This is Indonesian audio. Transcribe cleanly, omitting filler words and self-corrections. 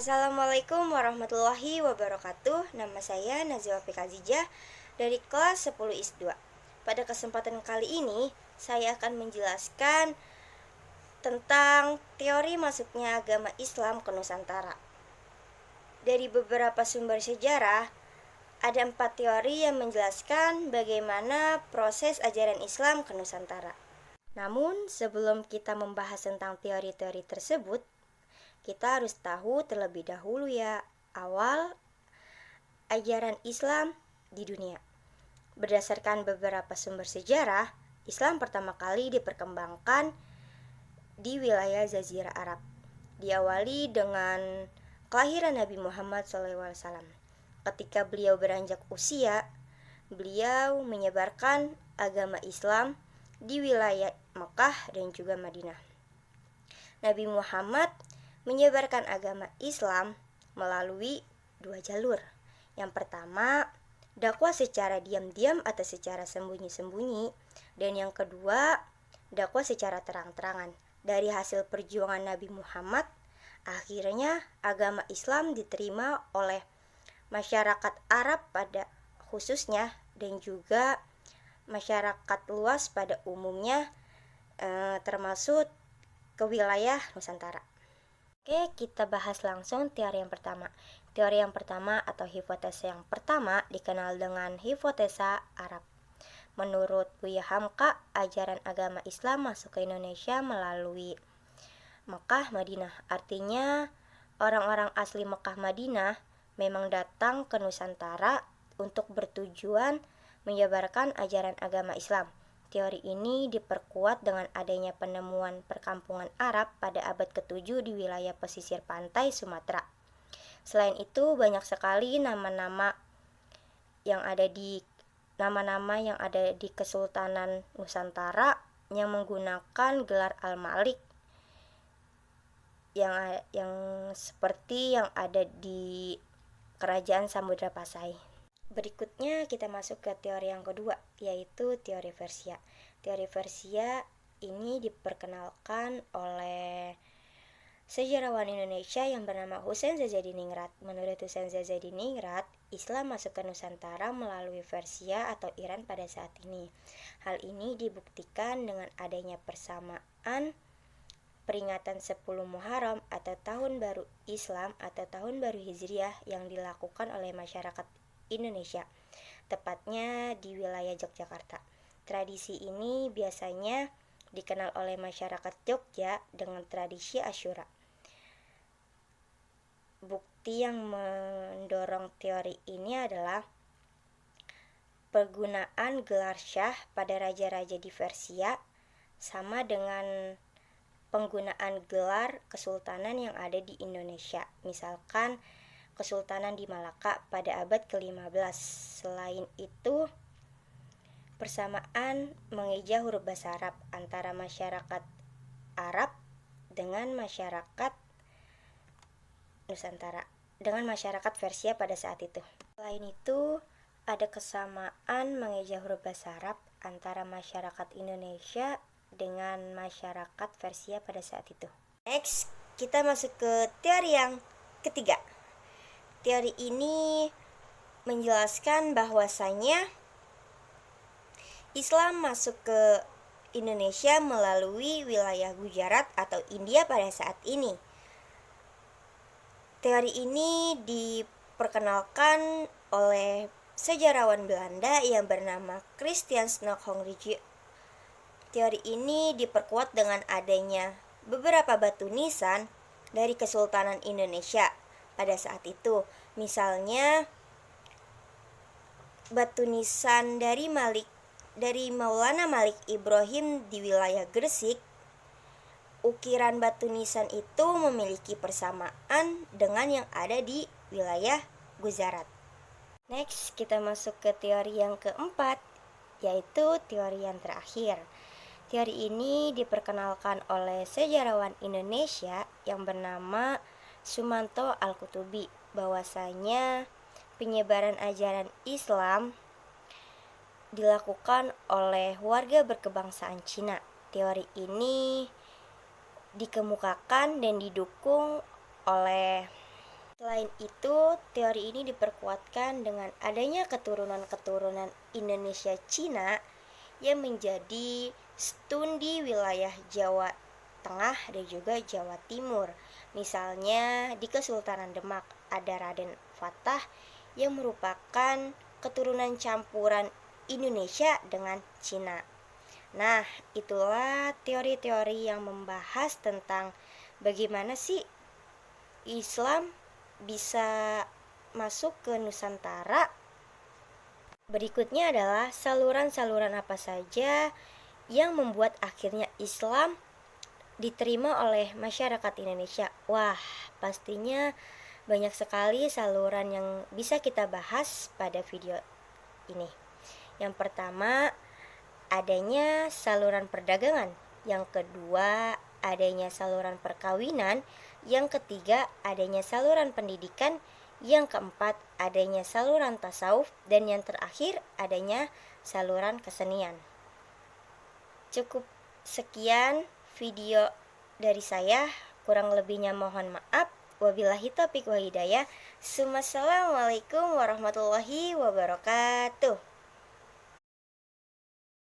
Assalamualaikum warahmatullahi wabarakatuh. Nama saya Nazwa Fikazijah dari kelas 10 IS 2. Pada kesempatan kali ini, saya akan menjelaskan tentang teori masuknya agama Islam ke Nusantara. Dari beberapa sumber sejarah, ada 4 teori yang menjelaskan bagaimana proses ajaran Islam ke Nusantara. Namun, sebelum kita membahas tentang teori-teori tersebut, kita harus tahu terlebih dahulu awal ajaran Islam di dunia. Berdasarkan beberapa sumber sejarah, Islam pertama kali diperkembangkan di wilayah Jazirah Arab. Diawali dengan kelahiran Nabi Muhammad SAW. Ketika beliau beranjak usia, beliau menyebarkan agama Islam di wilayah Mekah dan juga Madinah. Nabi Muhammad menyebarkan agama Islam melalui 2 jalur. Yang pertama, dakwah secara diam-diam atau secara sembunyi-sembunyi, dan yang kedua, dakwah secara terang-terangan. Dari hasil perjuangan Nabi Muhammad, akhirnya agama Islam diterima oleh masyarakat Arab pada khususnya dan juga masyarakat luas pada umumnya, termasuk ke wilayah Nusantara. Oke, kita bahas langsung teori yang pertama. Teori yang pertama atau hipotesa yang pertama dikenal dengan hipotesa Arab. Menurut Buya Hamka, ajaran agama Islam masuk ke Indonesia melalui Mekah, Madinah. Artinya, orang-orang asli Mekah, Madinah memang datang ke Nusantara untuk bertujuan menyebarkan ajaran agama Islam. Teori ini diperkuat dengan adanya penemuan perkampungan Arab pada abad ke-7 di wilayah pesisir pantai Sumatera. Selain itu, banyak sekali nama-nama yang ada di Kesultanan Nusantara yang menggunakan gelar Al-Malik yang seperti yang ada di Kerajaan Samudra Pasai. Berikutnya kita masuk ke teori yang kedua, yaitu teori Persia. Teori Persia ini diperkenalkan oleh sejarawan Indonesia yang bernama Husain Sazadiningrat. Menurut Husain Sazadiningrat, Islam masuk ke Nusantara melalui Persia atau Iran pada saat ini. Hal ini dibuktikan dengan adanya persamaan peringatan 10 Muharram atau Tahun Baru Islam atau Tahun Baru Hijriah yang dilakukan oleh masyarakat Indonesia, tepatnya di wilayah Yogyakarta. Tradisi ini biasanya dikenal oleh masyarakat Jogja dengan tradisi Asyura. Bukti yang mendorong teori ini adalah penggunaan gelar syah pada raja-raja di Persia sama dengan penggunaan gelar kesultanan yang ada di Indonesia. Misalkan Kesultanan di Malaka pada abad ke-15. Selain itu, persamaan mengeja huruf bahasa Arab antara masyarakat Arab dengan masyarakat Nusantara, dengan masyarakat Persia pada saat itu. Selain itu, ada kesamaan mengeja huruf bahasa Arab antara masyarakat Indonesia dengan masyarakat Persia pada saat itu. Next, kita masuk ke teori yang ketiga. Teori ini menjelaskan bahwasanya Islam masuk ke Indonesia melalui wilayah Gujarat atau India pada saat ini. Teori ini diperkenalkan oleh sejarawan Belanda yang bernama Christian Snokholm-Rijke. Teori ini diperkuat dengan adanya beberapa batu nisan dari Kesultanan Indonesia pada saat itu. Misalnya batu nisan dari Maulana Malik Ibrahim di wilayah Gresik. Ukiran batu nisan itu memiliki persamaan dengan yang ada di wilayah Gujarat. Next, kita masuk ke teori yang keempat, yaitu teori yang terakhir. Teori ini diperkenalkan oleh sejarawan Indonesia yang bernama Sumanto Al-Kutubi, bahwasanya penyebaran ajaran Islam dilakukan oleh warga berkebangsaan Cina. Teori ini dikemukakan dan didukung oleh Selain itu, teori ini diperkuatkan dengan adanya keturunan-keturunan Indonesia Cina yang menjadi stun di wilayah Jawa Tengah dan juga Jawa Timur. Misalnya di Kesultanan Demak ada Raden Fatah yang merupakan keturunan campuran Indonesia dengan Cina. Nah, itulah teori-teori yang membahas tentang bagaimana sih Islam bisa masuk ke Nusantara. Berikutnya adalah saluran-saluran apa saja yang membuat akhirnya Islam diterima oleh masyarakat Indonesia. Wah, pastinya banyak sekali saluran yang bisa kita bahas pada video ini. Yang pertama, adanya saluran perdagangan. Yang kedua, adanya saluran perkawinan. Yang ketiga, adanya saluran pendidikan. Yang keempat, adanya saluran tasawuf. Dan yang terakhir, adanya saluran kesenian. Cukup sekian video dari saya, kurang lebihnya mohon maaf. Wabillahi taufiq wa hidayah. Assalamualaikum warahmatullahi wabarakatuh.